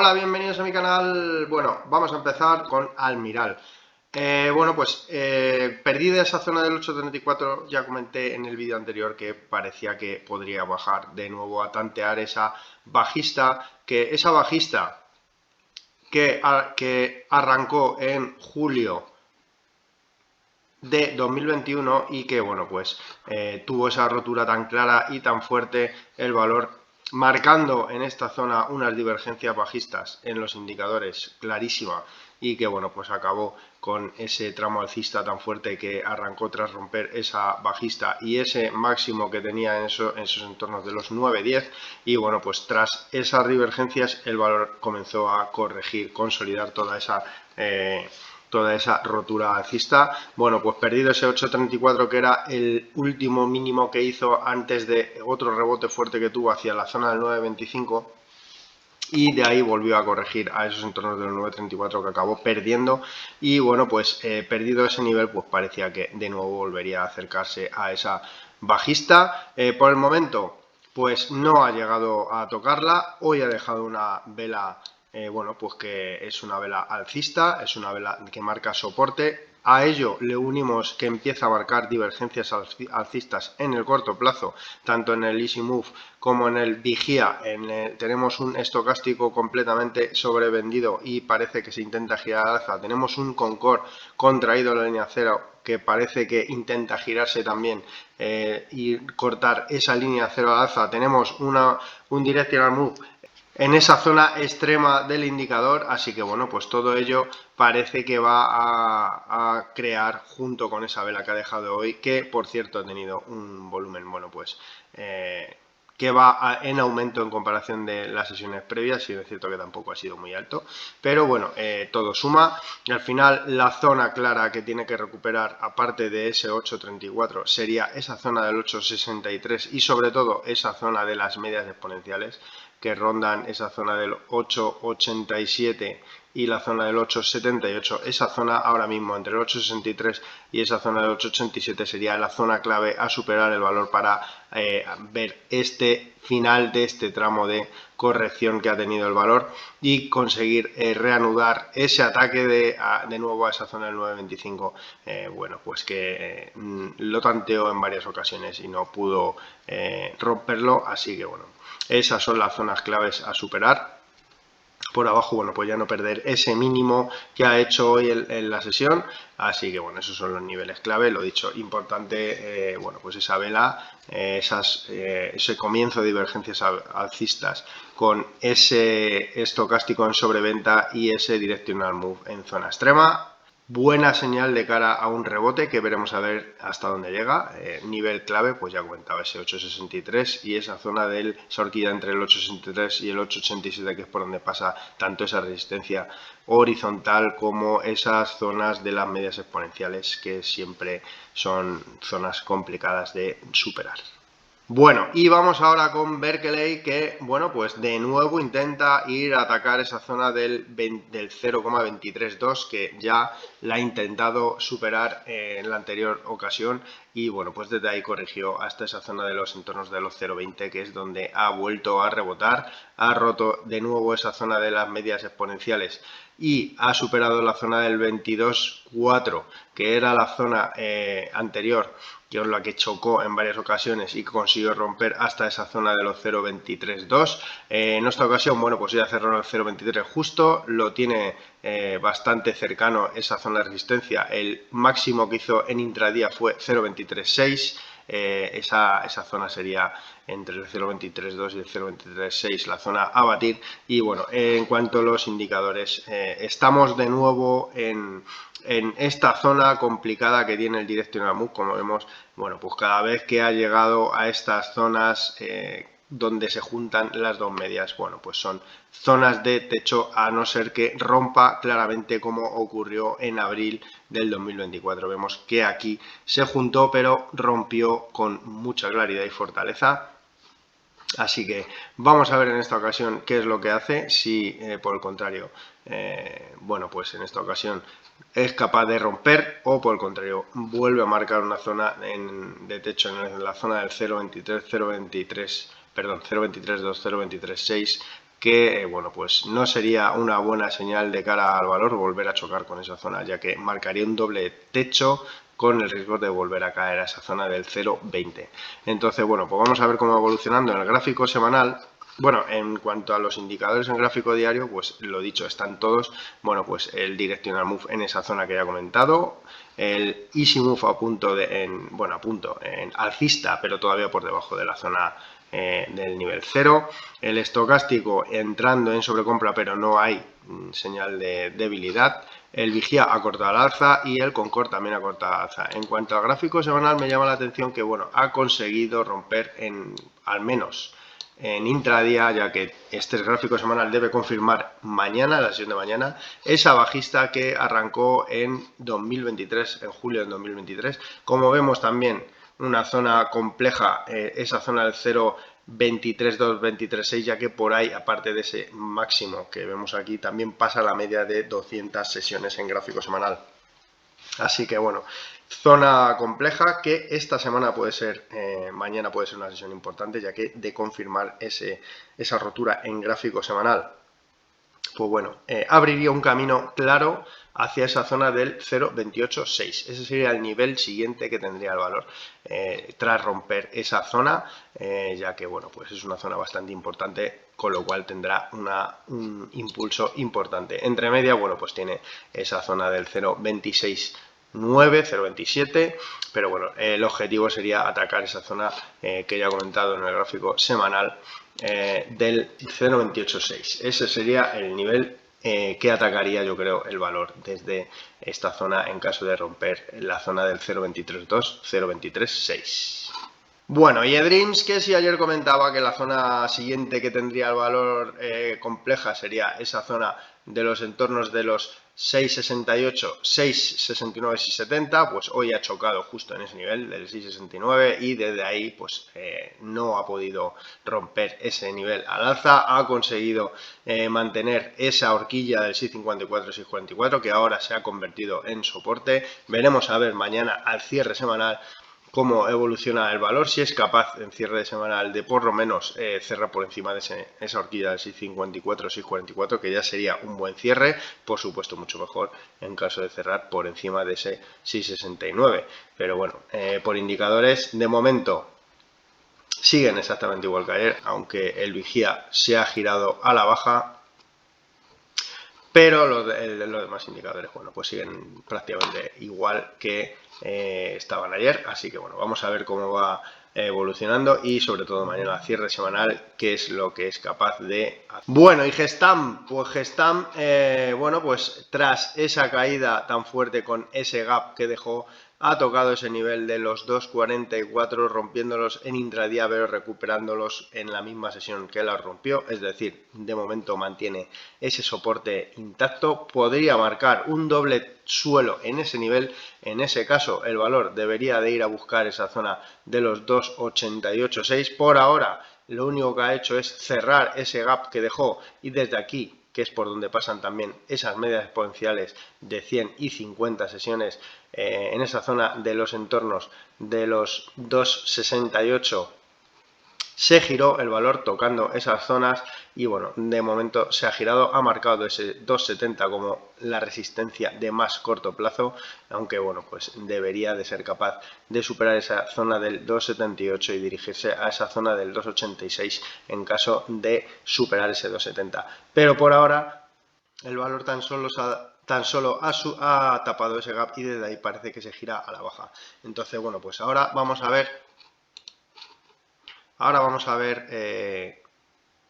Hola, bienvenidos a mi canal. Bueno, vamos a empezar con Almiral. Perdí de esa zona del 8.34, ya comenté en el vídeo anterior que parecía que podría bajar de nuevo a tantear esa bajista, que arrancó en julio de 2021 y que tuvo esa rotura tan clara y tan fuerte el valor, marcando en esta zona unas divergencias bajistas en los indicadores clarísima, y que acabó con ese tramo alcista tan fuerte que arrancó tras romper esa bajista y ese máximo que tenía en esos entornos de los 9-10, y tras esas divergencias el valor comenzó a corregir, consolidar toda esa rotura alcista. Perdido ese 8.34, que era el último mínimo que hizo antes de otro rebote fuerte que tuvo hacia la zona del 9.25, y de ahí volvió a corregir a esos entornos del 9.34 que acabó perdiendo, y perdido ese nivel, pues parecía que de nuevo volvería a acercarse a esa bajista. Por el momento pues no ha llegado a tocarla. Hoy ha dejado una vela que es una vela alcista, es una vela que marca soporte. A ello le unimos que empieza a marcar divergencias alcistas en el corto plazo, tanto en el Easy Move como en el Vigía. Tenemos un estocástico completamente sobrevendido y parece que se intenta girar al alza. Tenemos un Concord contraído en la línea cero que parece que intenta girarse también y cortar esa línea cero al alza. Tenemos un Directional Move en esa zona extrema del indicador, así que todo ello parece que va a crear, junto con esa vela que ha dejado hoy, que por cierto ha tenido un volumen que va en aumento en comparación de las sesiones previas, y es cierto que tampoco ha sido muy alto, pero todo suma. Y al final la zona clara que tiene que recuperar, aparte de ese 8.34, sería esa zona del 8.63 y sobre todo esa zona de las medias exponenciales, que rondan esa zona del 8.87 y la zona del 8.78. Esa zona ahora mismo entre el 8.63 y esa zona del 8.87 sería la zona clave a superar el valor para ver este final de este tramo de corrección que ha tenido el valor y conseguir reanudar ese ataque de nuevo a esa zona del 9.25. Lo tanteó en varias ocasiones y no pudo romperlo, así que esas son las zonas claves a superar. Por abajo, pues ya no perder ese mínimo que ha hecho hoy en la sesión. Así que esos son los niveles clave. Lo dicho, importante, esa vela, ese comienzo de divergencias alcistas con ese estocástico en sobreventa y ese directional move en zona extrema. Buena señal de cara a un rebote que veremos a ver hasta dónde llega. Nivel clave, pues ya comentaba, ese 8.63 y esa zona esa horquilla entre el 8.63 y el 8.87, que es por donde pasa tanto esa resistencia horizontal como esas zonas de las medias exponenciales, que siempre son zonas complicadas de superar. Bueno, y vamos ahora con Berkeley, que de nuevo intenta ir a atacar esa zona del 0,232, que ya la ha intentado superar en la anterior ocasión, y desde ahí corrigió hasta esa zona de los entornos de los 0,20, que es donde ha vuelto a rebotar. Ha roto de nuevo esa zona de las medias exponenciales y ha superado la zona del 22,4, que era la zona anterior, que es la que chocó en varias ocasiones y consiguió romper hasta esa zona de los 0.23.2. En esta ocasión, ya cerró en el 0.23 justo, lo tiene bastante cercano esa zona de resistencia. El máximo que hizo en intradía fue 0.23.6. Esa zona sería entre el 0.23.2 y el 0.23.6 la zona a batir. Y en cuanto a los indicadores, estamos de nuevo en esta zona complicada que tiene el Directional Move. Como vemos, cada vez que ha llegado a estas zonas donde se juntan las dos medias, son zonas de techo, a no ser que rompa claramente, como ocurrió en abril del 2024. Vemos que aquí se juntó, pero rompió con mucha claridad y fortaleza. Así que vamos a ver en esta ocasión qué es lo que hace. Si por el contrario, en esta ocasión es capaz de romper, o por el contrario vuelve a marcar una zona de techo en la zona del 0.23, 0.23, perdón, 0.23.2, 0.23.6, que bueno, pues no sería una buena señal de cara al valor volver a chocar con esa zona, ya que marcaría un doble techo con el riesgo de volver a caer a esa zona del 0,20. Entonces, bueno, pues vamos a ver cómo va evolucionando en el gráfico semanal. Bueno, en cuanto a los indicadores en gráfico diario, pues lo dicho, están todos, bueno, pues el directional move en esa zona que ya he comentado, el easy move a punto en alcista, pero todavía por debajo de la zona del nivel 0, el estocástico entrando en sobrecompra, pero no hay señal de debilidad, el vigía ha cortado al alza y el Concord también ha cortado al alza. En cuanto al gráfico semanal, me llama la atención que, bueno, ha conseguido romper al menos en intradía, ya que este gráfico semanal debe confirmar mañana, la sesión de mañana, esa bajista que arrancó en 2023, en julio de 2023. Como vemos también una zona compleja, esa zona del 0,23,2, 23,6, ya que por ahí, aparte de ese máximo que vemos aquí, también pasa la media de 200 sesiones en gráfico semanal. Así que bueno, zona compleja que esta semana puede ser, mañana puede ser una sesión importante, ya que de confirmar esa rotura en gráfico semanal, pues bueno, abriría un camino claro hacia esa zona del 0,28,6. Ese sería el nivel siguiente que tendría el valor tras romper esa zona, ya que bueno, pues es una zona bastante importante, con lo cual tendrá un impulso importante. Entre media, bueno, pues tiene esa zona del 0,26,9, 0,27, pero bueno, el objetivo sería atacar esa zona que ya he comentado en el gráfico semanal, del 0,28,6. Ese sería el nivel que atacaría, yo creo, el valor desde esta zona en caso de romper la zona del 0,23,2, 0,23,6. Bueno, y eDreams, que si ayer comentaba que la zona siguiente que tendría el valor compleja sería esa zona de los entornos de los 6,68, 6,69, 6,70, pues hoy ha chocado justo en ese nivel del 6,69 y desde ahí pues no ha podido romper ese nivel al alza, ha conseguido mantener esa horquilla del 6,54, 6,44 que ahora se ha convertido en soporte. Veremos a ver mañana al cierre semanal cómo evoluciona el valor, si es capaz en cierre de semanal de por lo menos cerrar por encima de esa horquilla del 6,54, 6,44, que ya sería un buen cierre, por supuesto mucho mejor en caso de cerrar por encima de ese 6,69. Pero bueno, por indicadores de momento siguen exactamente igual que ayer, aunque el vigía se ha girado a la baja. Pero los demás indicadores, bueno, pues siguen prácticamente igual que estaban ayer. Así que bueno, vamos a ver cómo va evolucionando y sobre todo mañana cierre semanal, qué es lo que es capaz de hacer. Bueno, y Gestamp, pues Gestamp, bueno, pues tras esa caída tan fuerte con ese gap que dejó, ha tocado ese nivel de los 2,44, rompiéndolos en intradía, pero recuperándolos en la misma sesión que la rompió, es decir, de momento mantiene ese soporte intacto. Podría marcar un doble suelo en ese nivel, en ese caso el valor debería de ir a buscar esa zona de los 2,88,6. Por ahora lo único que ha hecho es cerrar ese gap que dejó y desde aquí, que es por donde pasan también esas medias exponenciales de 100 y 50 sesiones, en esa zona de los entornos de los 2,68 se giró el valor tocando esas zonas y bueno, de momento se ha girado, ha marcado ese 2,70 como la resistencia de más corto plazo, aunque bueno, pues debería de ser capaz de superar esa zona del 2,78 y dirigirse a esa zona del 2,86 en caso de superar ese 2,70. Pero por ahora el valor tan solo ha tapado ese gap y desde ahí parece que se gira a la baja. Entonces bueno, pues ahora vamos a ver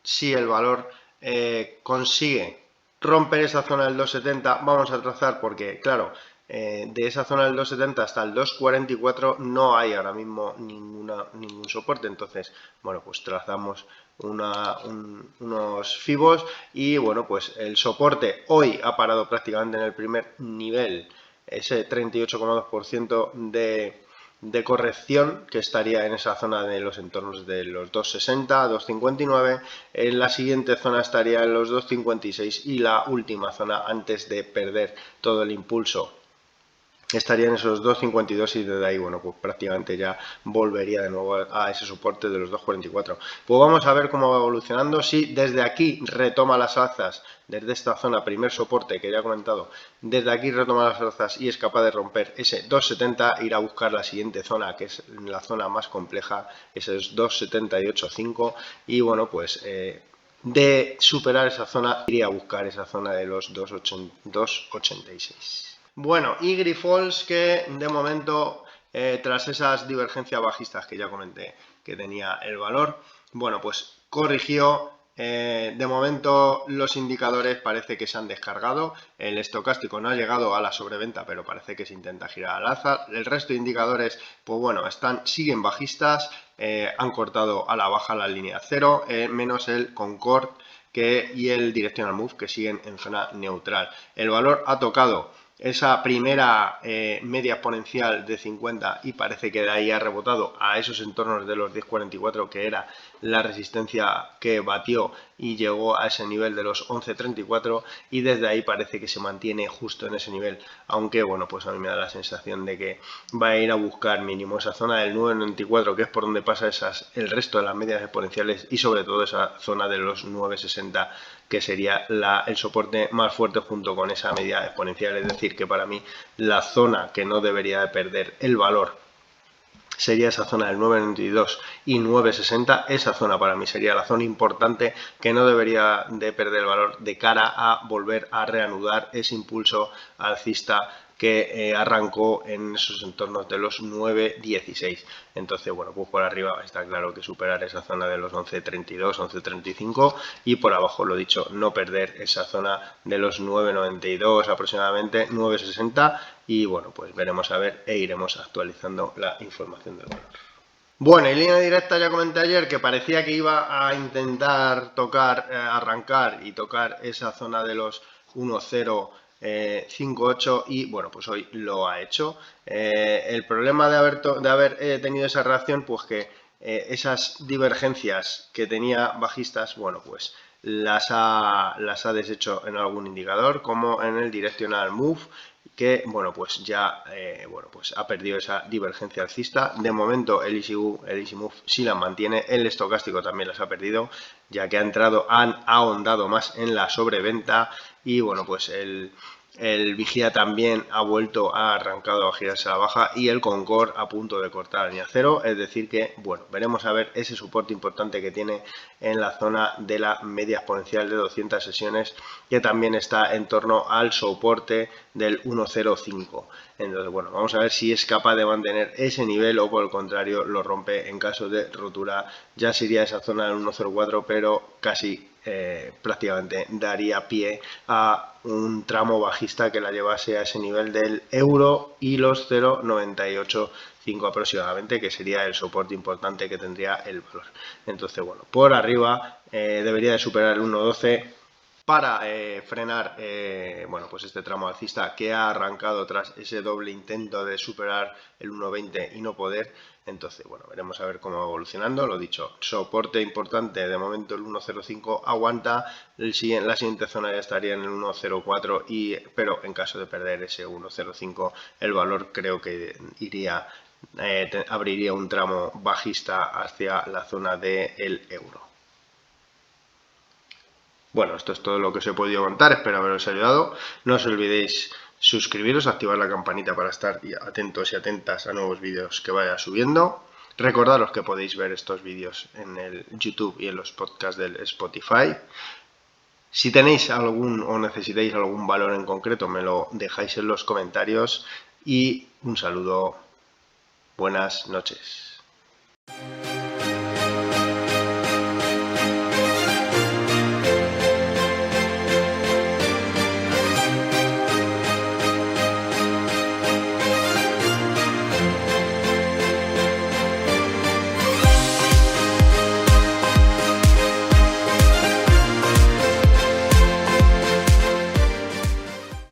si el valor consigue romper esa zona del 2,70. Vamos a trazar porque, claro, de esa zona del 2,70 hasta el 2,44 no hay ahora mismo ningún soporte. Entonces, bueno, pues trazamos unos fibos y, bueno, pues el soporte hoy ha parado prácticamente en el primer nivel, ese 38,2% de corrección que estaría en esa zona de los entornos de los 2,60, 2,59. En la siguiente zona estaría en los 2,56 y la última zona antes de perder todo el impulso estaría en esos 2.52 y desde ahí, bueno, pues prácticamente ya volvería de nuevo a ese soporte de los 2.44. Pues vamos a ver cómo va evolucionando. Si desde aquí retoma las alzas, desde esta zona, primer soporte que ya he comentado, desde aquí retoma las alzas y es capaz de romper ese 2.70, ir a buscar la siguiente zona, que es la zona más compleja, ese es 2.78.5, y bueno, pues de superar esa zona, iría a buscar esa zona de los 2.86. Bueno, y Grifols, que de momento, tras esas divergencias bajistas que ya comenté que tenía el valor, bueno, pues corrigió. De momento los indicadores parece que se han descargado, el estocástico no ha llegado a la sobreventa, pero parece que se intenta girar al alza. El resto de indicadores, pues bueno, siguen bajistas, han cortado a la baja la línea 0, menos el Concord y el Directional Move, que siguen en zona neutral. El valor ha tocado esa primera media exponencial de 50 y parece que de ahí ha rebotado a esos entornos de los 10.44, que era la resistencia que batió y llegó a ese nivel de los 11.34, y desde ahí parece que se mantiene justo en ese nivel, aunque bueno, pues a mí me da la sensación de que va a ir a buscar mínimo esa zona del 9.94, que es por donde pasa el resto de las medias exponenciales, y sobre todo esa zona de los 9.60, que sería el soporte más fuerte junto con esa media exponencial. Es decir, que para mí la zona que no debería de perder el valor sería esa zona del 9.92 y 9.60. Esa zona para mí sería la zona importante que no debería de perder el valor de cara a volver a reanudar ese impulso alcista que arrancó en esos entornos de los 9.16. Entonces, bueno, pues por arriba está claro que superar esa zona de los 11.32, 11.35, y por abajo, lo dicho, no perder esa zona de los 9.92 aproximadamente, 9.60, y bueno, pues veremos a ver e iremos actualizando la información del valor. Bueno, en línea directa ya comenté ayer que parecía que iba a intentar tocar, arrancar y tocar esa zona de los 1.058, y bueno, pues hoy lo ha hecho. El problema de haber tenido esa reacción, pues que esas divergencias que tenía bajistas, bueno, pues las ha deshecho en algún indicador, como en el Directional Move, que bueno, pues ya pues ha perdido esa divergencia alcista. De momento el Easy Move sí la mantiene, el estocástico también las ha perdido, ya que han ahondado más en la sobreventa, y bueno, pues el Vigía también ha arrancado a girarse a la baja, y el Concord a punto de cortar la línea 0, es decir que, bueno, veremos a ver ese soporte importante que tiene en la zona de la media exponencial de 200 sesiones, que también está en torno al soporte del 1.05. Entonces, bueno, vamos a ver si es capaz de mantener ese nivel o por el contrario lo rompe. En caso de rotura ya sería esa zona del 1.04, pero casi prácticamente daría pie a un tramo bajista que la llevase a ese nivel del euro y los 0.985 aproximadamente, que sería el soporte importante que tendría el valor. Entonces, bueno, por arriba debería de superar el 1.12 para frenar bueno, pues este tramo alcista que ha arrancado tras ese doble intento de superar el 1.20 y no poder. Entonces, bueno, veremos a ver cómo va evolucionando. Lo dicho, soporte importante de momento el 1.05 aguanta, la siguiente zona ya estaría en el 1.04, pero en caso de perder ese 1.05 el valor creo que abriría un tramo bajista hacia la zona del euro. Bueno, esto es todo lo que os he podido contar, espero haberos ayudado. No os olvidéis suscribiros, activar la campanita para estar atentos y atentas a nuevos vídeos que vaya subiendo. Recordaros que podéis ver estos vídeos en el YouTube y en los podcasts del Spotify. Si tenéis o necesitáis algún valor en concreto, me lo dejáis en los comentarios, y un saludo, buenas noches.